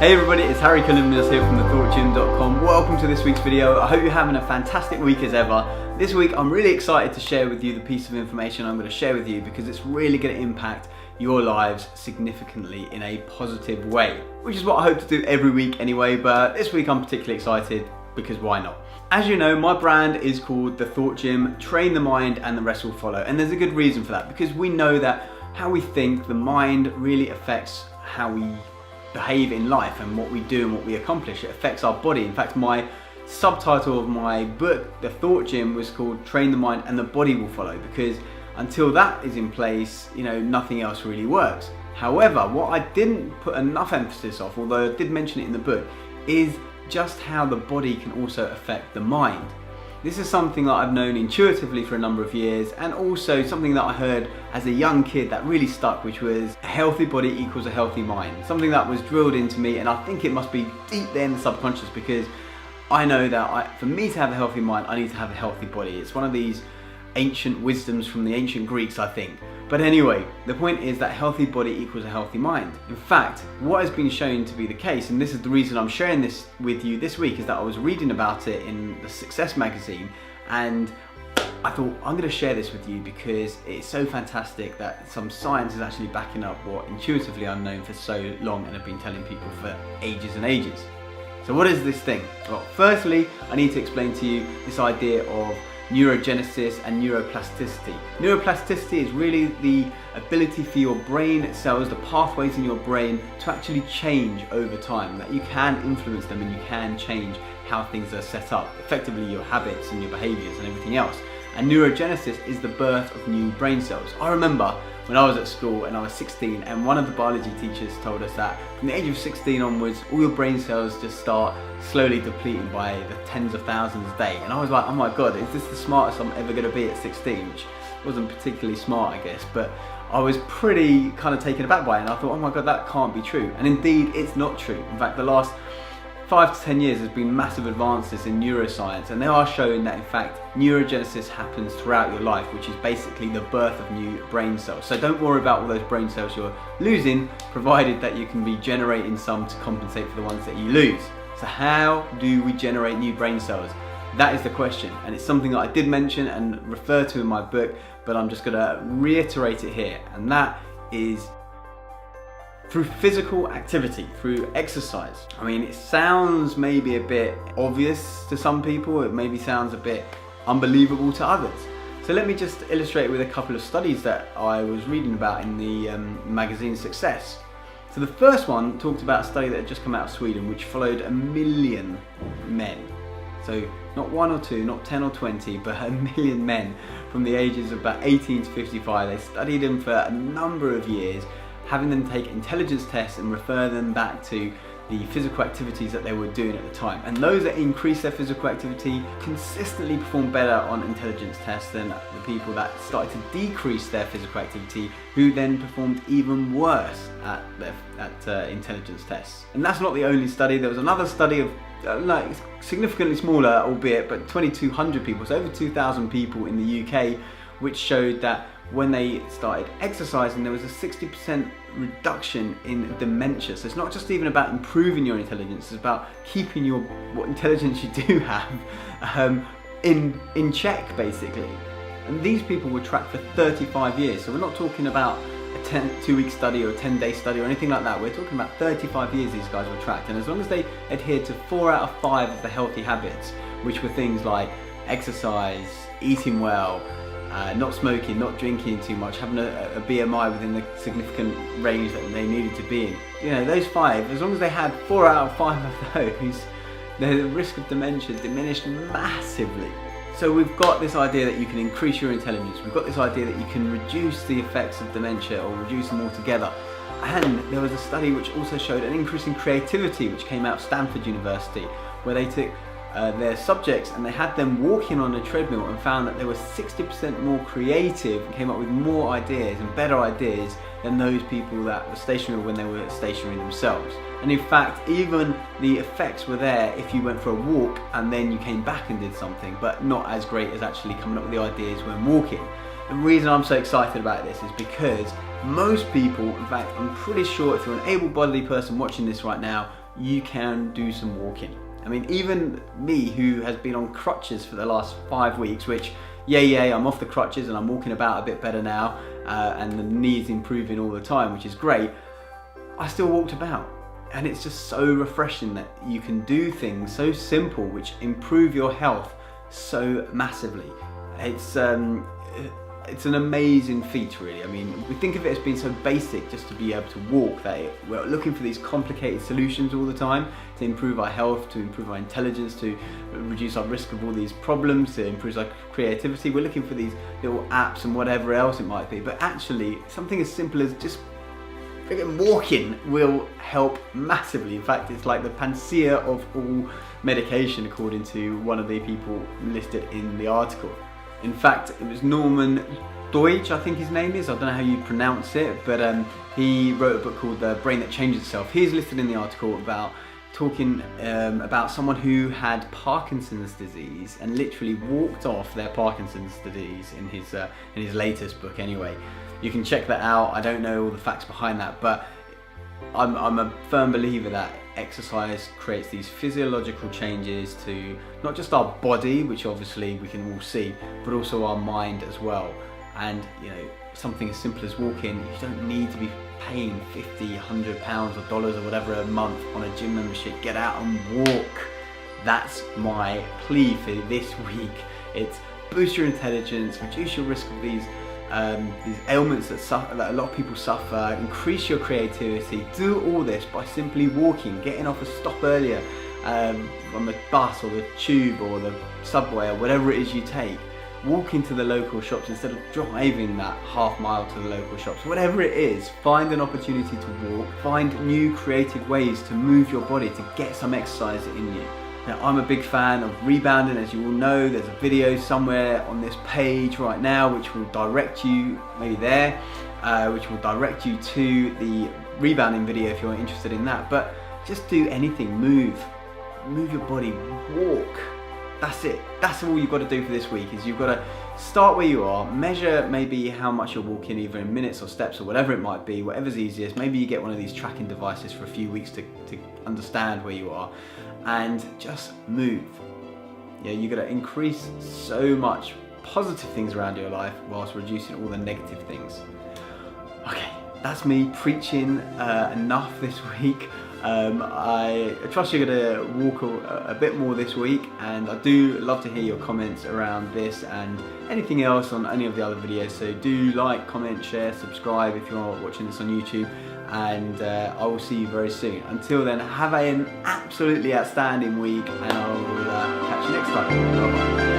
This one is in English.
Hey everybody, it's Kalymnios here from thethoughtgym.com. Welcome to this week's video. I hope you're having a fantastic week as ever. This week I'm really excited to share with you the piece of information I'm going to share with you because it's really going to impact your lives significantly in a positive way, which is what I hope to do every week anyway, but this week I'm particularly excited because why not? As you know, my brand is called The Thought Gym. Train the mind and the rest will follow, and there's a good reason for that because we know that how we think, the mind really affects how we behave in life and what we do and what we accomplish. It affects our body. In fact, my subtitle of my book, The Thought Gym, was called Train the Mind and the Body Will Follow, because until that is in place, nothing else really works. However, what I didn't put enough emphasis on, although I did mention it in the book, is just how the body can also affect the mind. This is something that I've known intuitively for a number of years, and also something that I heard as a young kid that really stuck, which was a healthy body equals a healthy mind. Something that was drilled into me, and I think it must be deep there in the subconscious, because I know that for me to have a healthy mind, I need to have a healthy body. It's one of these ancient wisdoms from the ancient Greeks, I think. But anyway, the point is that healthy body equals a healthy mind. In fact, what has been shown to be the case, and this is the reason I'm sharing this with you this week, is that I was reading about it in the Success magazine, and I thought I'm going to share this with you because it's so fantastic that some science is actually backing up what intuitively I've known for so long and have been telling people for ages and ages. So what is this thing? Well, firstly, I need to explain to you this idea of neurogenesis and neuroplasticity. Neuroplasticity is really the ability for your brain cells, the pathways in your brain, to actually change over time, that you can influence them and you can change how things are set up, effectively your habits and your behaviors and everything else. And neurogenesis is the birth of new brain cells. I remember when I was at school and I was 16, and one of the biology teachers told us that from the age of 16 onwards, all your brain cells just start slowly depleting by the tens of thousands a day. And I was like, oh my God, is this the smartest I'm ever going to be at 16? Which wasn't particularly smart, I guess, but I was pretty kind of taken aback by it, and I thought, oh my God, that can't be true. And indeed, it's not true. In fact, the last 5 to 10 years there's been massive advances in neuroscience, and they are showing that in fact neurogenesis happens throughout your life, which is basically the birth of new brain cells. So don't worry about all those brain cells you're losing, provided that you can be generating some to compensate for the ones that you lose. So how do we generate new brain cells? That is the question, and it's something that I did mention and refer to in my book, but I'm just going to reiterate it here, and that is through physical activity, through exercise. I mean, it sounds maybe a bit obvious to some people, it maybe sounds a bit unbelievable to others. So let me just illustrate with a couple of studies that I was reading about in the magazine Success. So the first one talked about a study that had just come out of Sweden, which followed 1 million men. So not 1 or 2, not 10 or 20, but 1 million men from the ages of about 18 to 55. They studied them for a number of years, having them take intelligence tests and refer them back to the physical activities that they were doing at the time. And those that increased their physical activity consistently performed better on intelligence tests than the people that started to decrease their physical activity, who then performed even worse at intelligence tests. And that's not the only study. There was another study of significantly smaller, albeit, but 2,200 people, so over 2,000 people in the UK, which showed that when they started exercising, there was a 60% reduction in dementia. So it's not just even about improving your intelligence, it's about keeping what intelligence you do have in check, basically. And these people were tracked for 35 years. So we're not talking about a 2-week study or a 10-day study or anything like that. We're talking about 35 years these guys were tracked. And as long as they adhered to 4 out of 5 of the healthy habits, which were things like exercise, eating well, not smoking, not drinking too much, having a BMI within the significant range that they needed to be in. Those 5, as long as they had 4 out of 5 of those, the risk of dementia diminished massively. So we've got this idea that you can increase your intelligence, we've got this idea that you can reduce the effects of dementia or reduce them altogether. And there was a study which also showed an increase in creativity, which came out of Stanford University, where they took their subjects and they had them walking on a treadmill and found that they were 60% more creative and came up with more ideas and better ideas than those people that were stationary when they were stationary themselves. And in fact, even the effects were there if you went for a walk and then you came back and did something, but not as great as actually coming up with the ideas when walking. The reason I'm so excited about this is because most people, in fact, I'm pretty sure if you're an able-bodied person watching this right now, you can do some walking. I mean, even me, who has been on crutches for the last 5 weeks, which, yay, I'm off the crutches and I'm walking about a bit better now, and the knee's improving all the time, which is great, I still walked about. And it's just so refreshing that you can do things so simple which improve your health so massively. It's an amazing feat, really. I mean, we think of it as being so basic just to be able to walk, that we're looking for these complicated solutions all the time to improve our health, to improve our intelligence, to reduce our risk of all these problems, to improve our creativity. We're looking for these little apps and whatever else it might be. But actually, something as simple as just walking will help massively. In fact, it's like the panacea of all medication, according to one of the people listed in the article. In fact, it was Norman Deutsch, I think his name is. I don't know how you pronounce it, but he wrote a book called The Brain That Changes Itself. He's listed in the article about talking about someone who had Parkinson's disease and literally walked off their Parkinson's disease in his latest book. Anyway, you can check that out. I don't know all the facts behind that, but I'm a firm believer that exercise creates these physiological changes to not just our body, which obviously we can all see, but also our mind as well. And you know, something as simple as walking, you don't need to be paying 50, 100 pounds or dollars or whatever a month on a gym membership. Get out and walk. That's my plea for this week. It's boost your intelligence, reduce your risk of these ailments that a lot of people suffer, increase your creativity. Do all this by simply walking, getting off a stop earlier on the bus or the tube or the subway or whatever it is you take. Walk into the local shops instead of driving that half mile to the local shops. Whatever it is, find an opportunity to walk. Find new creative ways to move your body, to get some exercise in you. Now, I'm a big fan of rebounding, as you all know. There's a video somewhere on this page right now which will direct you, maybe there, which will direct you to the rebounding video if you're interested in that. But just do anything, move your body, walk. That's it. That's all you've got to do for this week, is you've got to start where you are, measure maybe how much you're walking, either in minutes or steps or whatever it might be, whatever's easiest. Maybe you get one of these tracking devices for a few weeks to understand where you are, and just move. Yeah, you've got to increase so much positive things around your life whilst reducing all the negative things. Okay, that's me preaching enough this week. I trust you're going to walk a bit more this week, and I do love to hear your comments around this and anything else on any of the other videos. So do like, comment, share, subscribe if you're watching this on YouTube, and I will see you very soon. Until then, have an absolutely outstanding week, and I will catch you next time. Bye bye.